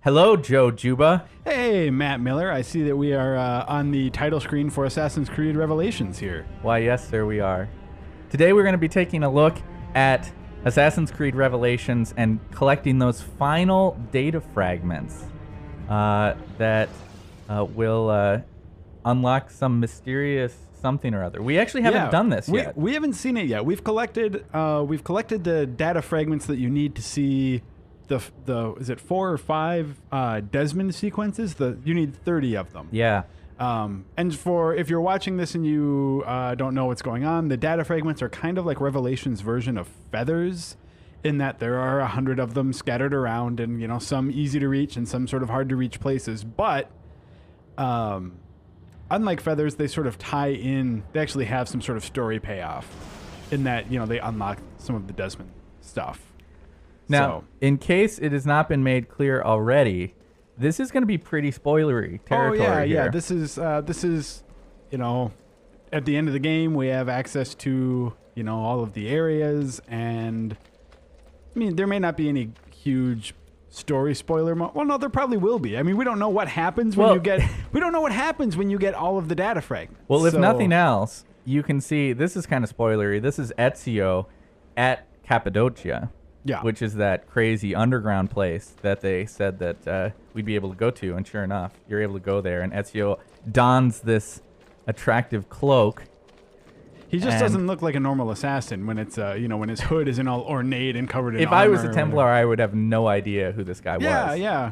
Hello, Joe Juba. Hey, Matt Miller. I see that we are on the title screen for Assassin's Creed Revelations here. Why, yes, sir, we are. Today we're going to be taking a look at Assassin's Creed Revelations and collecting those final data fragments that will unlock some mysterious something or other. We actually haven't done this yet. We haven't seen it yet. We've collected the data fragments that you need to see the is it 4 or 5 Desmond sequences? You need 30 of them. Yeah. And if you're watching this and you don't know what's going on, the data fragments are kind of like Revelation's version of feathers, in that there are 100 of them scattered around, and some easy to reach and some sort of hard to reach places. But unlike feathers, they sort of tie in. They actually have some sort of story payoff, in that they unlock some of the Desmond stuff. Now, in case it has not been made clear already, this is going to be pretty spoilery territory. Yeah. This is at the end of the game, we have access to all of the areas, and I mean, there may not be any huge story spoiler. Well, no, there probably will be. I mean, we don't know what happens when you get. We don't know what happens when you get all of the data fragments. Well, if nothing else, you can see this is kind of spoilery. This is Ezio at Cappadocia. Yeah. Which is that crazy underground place that they said that we'd be able to go to. And sure enough, you're able to go there. And Ezio dons this attractive cloak. He just doesn't look like a normal assassin when it's, when his hood isn't all ornate and covered in armor. If I was a Templar, I would have no idea who this guy was. Yeah.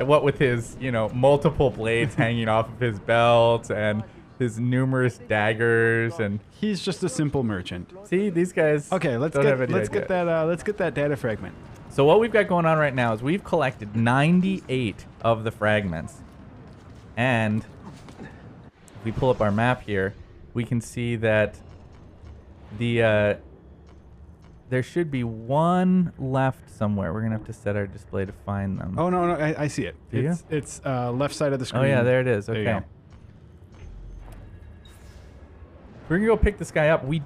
What with his, multiple blades hanging off of his belt and his numerous daggers, and he's just a simple merchant. See, these guys. Okay, let's get that data fragment. So what we've got going on right now is we've collected 98 of the fragments, and if we pull up our map here, we can see that there should be one left somewhere. We're gonna have to set our display to find them. Oh no, I see it. It's left side of the screen. Oh yeah, there it is. Okay. There you go. We're gonna go pick this guy up. We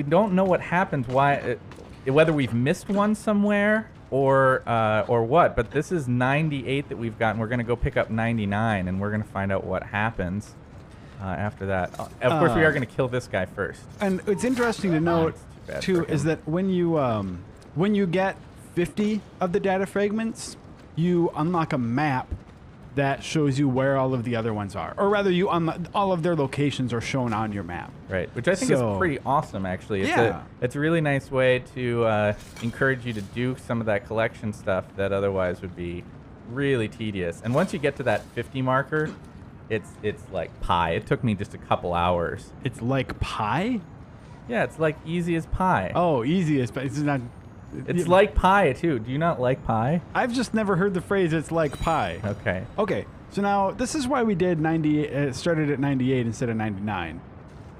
don't know what happens. Whether we've missed one somewhere or what. But this is 98 that we've gotten. We're gonna go pick up 99, and we're gonna find out what happens after that. Of course, we are gonna kill this guy first. And it's interesting to note too is that when you get 50 of the data fragments, you unlock a map that shows you where all of the other ones are. Or rather, all of their locations are shown on your map. Right, which I think is pretty awesome, actually. It's a really nice way to encourage you to do some of that collection stuff that otherwise would be really tedious. And once you get to that 50 marker, it's like pie. It took me just a couple hours. It's like pie? Yeah, it's like easy as pie. Oh, easy as pie. It's not... It's like pie, too. Do you not like pie? I've just never heard the phrase, it's like pie. Okay. So now, this is why we did 90, started at 98 instead of 99.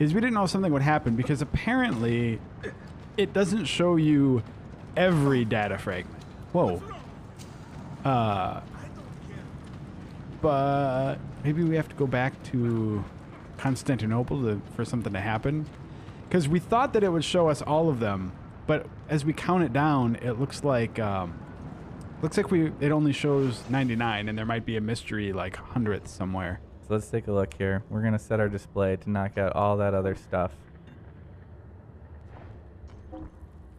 Is we didn't know something would happen, because apparently it doesn't show you every data fragment. Whoa. But maybe we have to go back to Constantinople for something to happen. Because we thought that it would show us all of them. But as we count it down, it looks like it only shows 99, and there might be a mystery like hundredth somewhere. So let's take a look here. We're gonna set our display to knock out all that other stuff.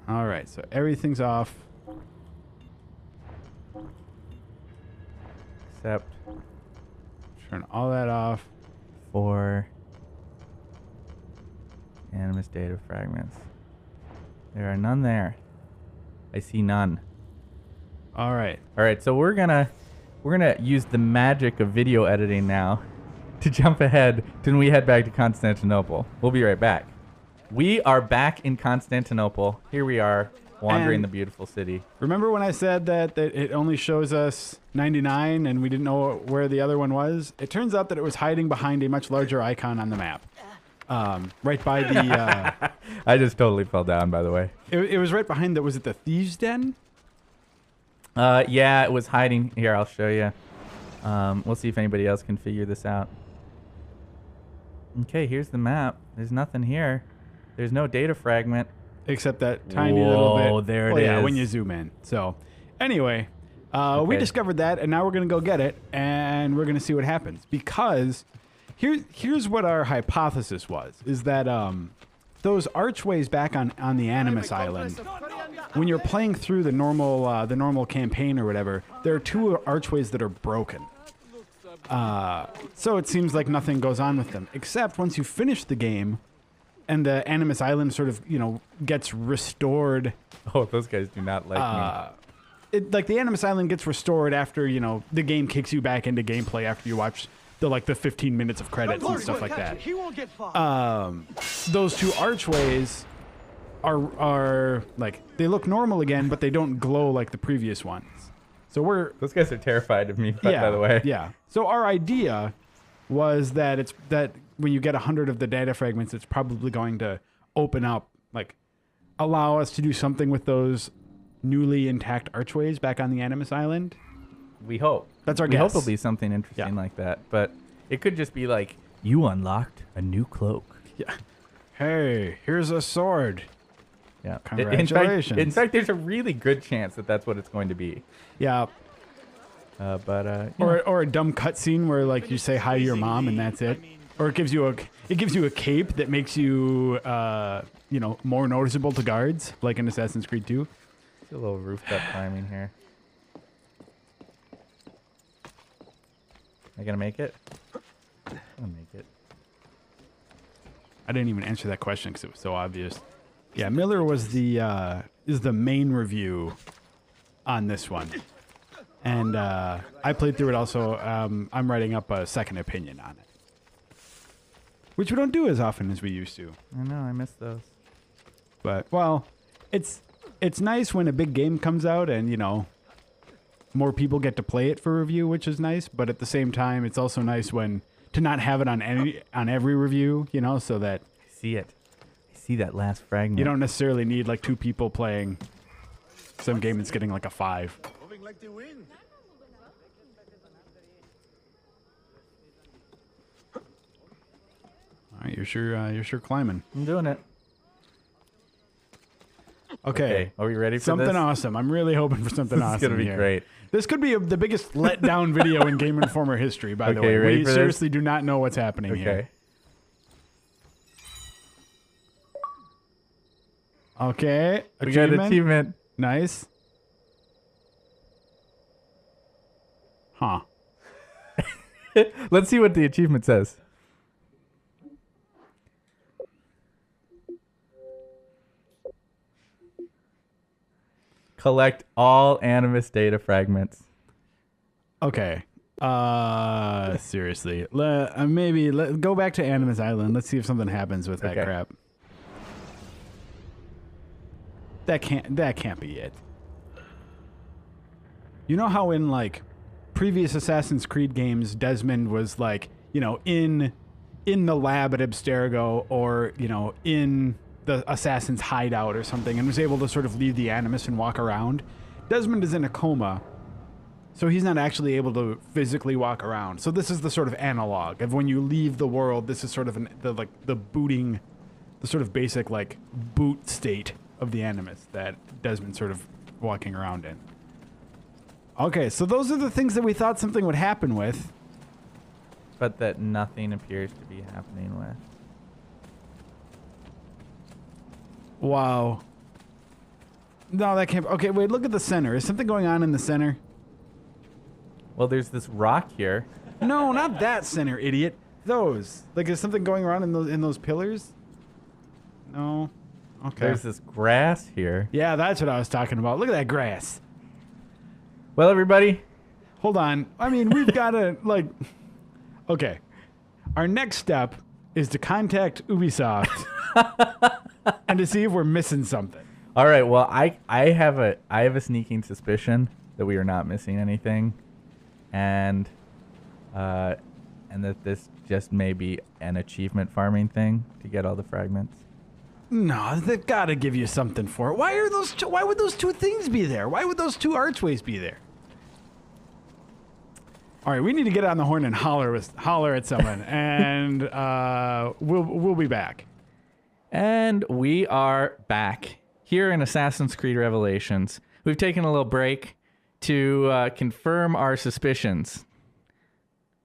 All right, so everything's off. Except turn all that off. For animus data fragments. There are none there. I see none. All right. So we're gonna use the magic of video editing now to jump ahead to when we head back to Constantinople. We'll be right back. We are back in Constantinople. Here we are, wandering the beautiful city. Remember when I said that it only shows us 99 and we didn't know where the other one was? It turns out that it was hiding behind a much larger icon on the map. Right by the... I just totally fell down, by the way. It was right behind was it the Thieves' Den? Yeah, it was hiding. Here, I'll show you. We'll see if anybody else can figure this out. Okay, here's the map. There's nothing here. There's no data fragment. Except that tiny little bit. Oh, there it is. Yeah, when you zoom in. So, anyway, We Okay. discovered that, and now we're going to go get it, and we're going to see what happens. Because here's what our hypothesis was, is that those archways back on the Animus Island, when you're playing through the normal campaign or whatever, there are 2 archways that are broken. So it seems like nothing goes on with them, except once you finish the game, and the Animus Island sort of, gets restored. Oh, those guys do not like me. Like the Animus Island gets restored after, the game kicks you back into gameplay after you watch the 15 minutes of credits and stuff like that. Those 2 archways are like, they look normal again, but they don't glow like the previous ones. So Those guys are terrified of me, by the way. Yeah. So our idea was that when you get 100 of the data fragments, it's probably going to open up, allow us to do something with those newly intact archways back on the Animus Island. We hope. That's our We guess. hope it'll be something interesting like that. But it could just be like, you unlocked a new cloak. Yeah. Hey, here's a sword. Yeah. Congratulations. In fact, there's a really good chance that that's what it's going to be. Yeah. Or Or a dumb cutscene where you say hi to your mom and that's it. Or it gives you a cape that makes you more noticeable to guards, like in Assassin's Creed 2. a little rooftop climbing here. Am I gonna make it? I'll make it. I didn't even answer that question because it was so obvious. Yeah, Miller was is the main review on this one, and I played through it also. I'm writing up a second opinion on it, which we don't do as often as we used to. I know, I miss those. But well, it's nice when a big game comes out and more people get to play it for review, which is nice. But at the same time, it's also nice to not have it on every review, so that I see it. I see that last fragment. you don't necessarily need 2 people playing some game that's getting a 5. Moving like the wind. All right, you're sure climbing. I'm doing it. Okay. Are we ready for Something this? awesome. I'm really hoping for something awesome. This is gonna be here. great. This could be the biggest letdown video in Game Informer history, by the Okay, way. ready We for this? seriously do not know what's happening Okay. here. Okay. We got an achievement. Nice. Huh. Let's see what the achievement says. Collect all Animus data fragments. Okay. Seriously. Go back to Animus Island. Let's see if something happens with that Okay. crap. That can't be it. You know how in previous Assassin's Creed games, Desmond was in the lab at Abstergo or in the assassin's hideout or something and was able to sort of leave the Animus and walk around. Desmond is in a coma, so he's not actually able to physically walk around. So this is the sort of analog of when you leave the world. This is sort of the booting, the sort of basic boot state of the Animus that Desmond's sort of walking around in. Okay, so those are the things that we thought something would happen with. But that nothing appears to be happening with. Wow. No, that can't. Okay, wait, look at the center. Is something going on in the center? Well, there's this rock here. No, not that center, idiot. Those. Is something going on in those pillars? No. Okay. There's this grass here. Yeah, that's what I was talking about. Look at that grass. Well, everybody, Hold on. I mean, we've got to, Okay. Our next step is to contact Ubisoft and to see if we're missing something. all right. Well, I have a sneaking suspicion that we are not missing anything, and that this just may be an achievement farming thing to get all the fragments. No, they've got to give you something for it. Why would those 2 things be there? Why would those 2 archways be there? All right, we need to get on the horn and holler at someone, and we'll be back. And we are back here in Assassin's Creed Revelations. We've taken a little break to confirm our suspicions.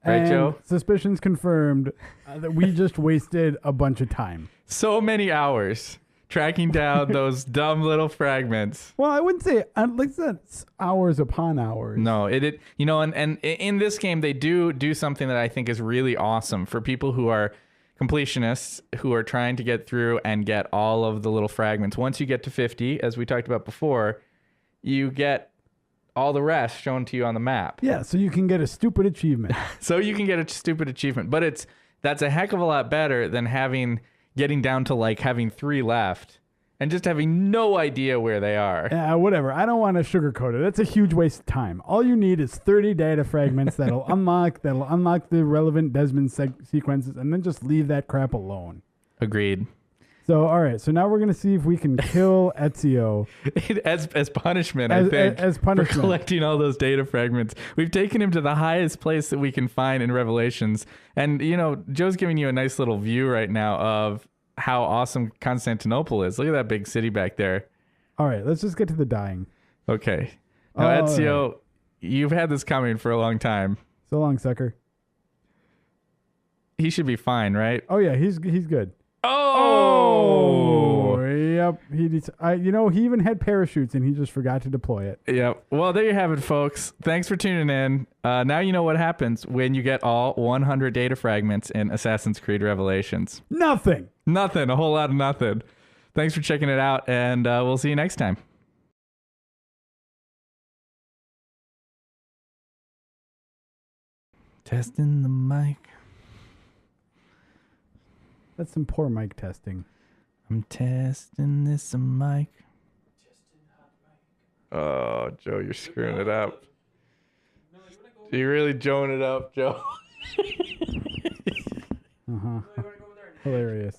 Right, And Joe? suspicions confirmed that we just wasted a bunch of time. So many hours tracking down those dumb little fragments. Well, I wouldn't say like that's hours upon hours. No, it you know, and in this game they do something that I think is really awesome for people who are completionists who are trying to get through and get all of the little fragments. Once you get to 50, as we talked about before, you get all the rest shown to you on the map. Yeah, so you can get a stupid achievement. So you can get a stupid achievement, but that's a heck of a lot better than getting down to like having 3 left and just having no idea where they are. Yeah, whatever. I don't want to sugarcoat it. That's a huge waste of time. All you need is 30 data fragments that'll unlock the relevant Desmond sequences, and then just leave that crap alone. Agreed. So, all right. So now we're gonna see if we can kill Ezio as punishment, I think, as punishment for collecting all those data fragments. We've taken him to the highest place that we can find in Revelations, and you know, Joe's giving you a nice little view right now of how awesome Constantinople is. Look at that big city back there. All right, let's just get to the dying. Okay. Now, Ezio, you've had this coming for a long time. So long, sucker. He should be fine, right? Oh yeah, he's good. Oh, yep. He even had parachutes and he just forgot to deploy it. Yep. Well, there you have it, folks. Thanks for tuning in. Now you know what happens when you get all 100 data fragments in Assassin's Creed Revelations. Nothing. Nothing. A whole lot of nothing. Thanks for checking it out, and we'll see you next time. Testing the mic. That's some poor mic testing. I'm testing this mic. Oh, Joe, you're screwing it up. You're really joeing it up, Joe. Hilarious.